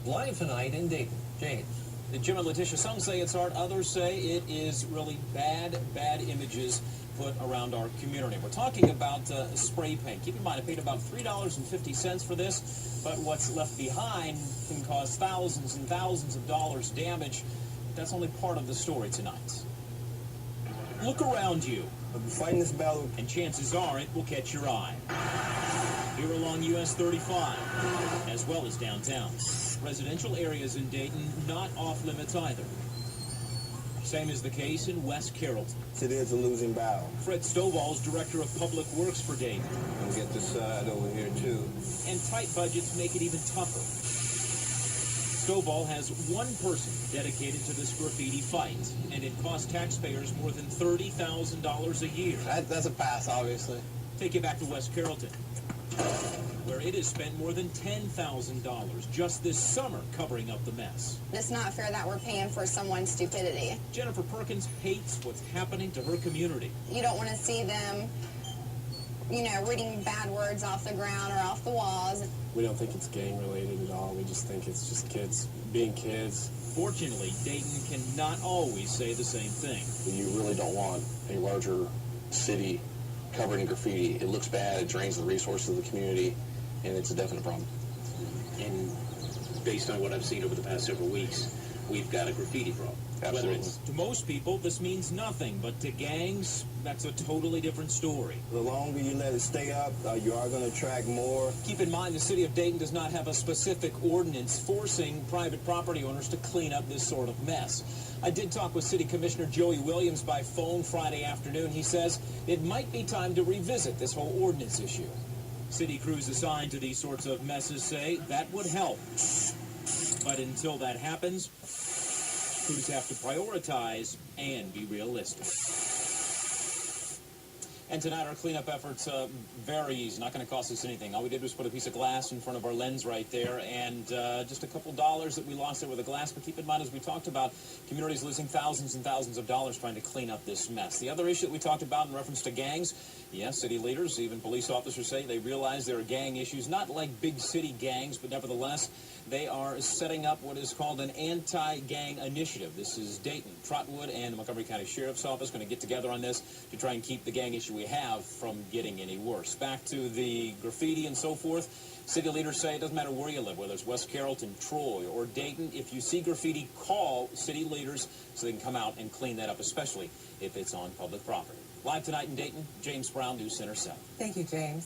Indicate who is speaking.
Speaker 1: Live tonight in Dayton. James.
Speaker 2: Jim and Letitia, some say it's art, others say it is really bad images put around our community. We're talking about spray paint. Keep in mind, I paid about $3.50 for this, but what's left behind can cause thousands and thousands of dollars damage. That's only part of the story tonight. Look around you.
Speaker 3: I've been fighting this battle,
Speaker 2: and chances are it will catch your eye. Here along US 35, as well as downtown. Residential areas in Dayton not off limits either. Same is the case in West Carrollton.
Speaker 3: It is a losing battle.
Speaker 2: Fred Stovall's director of public works for Dayton.
Speaker 3: We'll get this side over here too.
Speaker 2: And tight budgets make it even tougher. Stovall has one person dedicated to this graffiti fight, and it costs taxpayers more than $30,000 a year.
Speaker 4: That's a pass, obviously.
Speaker 2: Take it back to West Carrollton, where it has spent more than $10,000 just this summer covering up the mess.
Speaker 5: It's not fair that we're paying for someone's stupidity.
Speaker 2: Jennifer Perkins hates what's happening to her community.
Speaker 5: You don't want to see them, you know, reading bad words off the ground or off the walls.
Speaker 4: We don't think it's gang-related at all. We just think it's just kids being kids.
Speaker 2: Fortunately, Dayton cannot always say the same thing.
Speaker 6: You really don't want a larger city covered in graffiti. It looks bad, it drains the resources of the community, and it's a definite problem.
Speaker 7: And based on what I've seen over the past several weeks, we've got a graffiti problem.
Speaker 6: Absolutely.
Speaker 2: To most people, this means nothing, but to gangs, that's a totally different story.
Speaker 3: The longer you let it stay up, you are going to attract more.
Speaker 2: Keep in mind, the city of Dayton does not have a specific ordinance forcing private property owners to clean up this sort of mess. I did talk with City Commissioner Joey Williams by phone Friday afternoon. He says it might be time to revisit this whole ordinance issue. City crews assigned to these sorts of messes say that would help. But until that happens, crews have to prioritize and be realistic. And tonight our cleanup efforts very easy, not going to cost us anything. All we did was put a piece of glass in front of our lens right there, and just a couple dollars that we lost there with the glass. But keep in mind, as we talked about, communities losing thousands and thousands of dollars trying to clean up this mess. The other issue that we talked about in reference to gangs, yes, city leaders, even police officers say they realize there are gang issues, not like big city gangs, but nevertheless, they are setting up what is called an anti-gang initiative. This is Dayton, Trotwood, and the Montgomery County Sheriff's Office going to get together on this to try and keep the gang issue we have from getting any worse. Back to the graffiti and so forth, city leaders say it doesn't matter where you live, whether it's West Carrollton, Troy, or Dayton. If you see graffiti, call city leaders so they can come out and clean that up, especially if it's on public property. Live tonight in Dayton, James Brown, News Center 7.
Speaker 8: Thank you, James.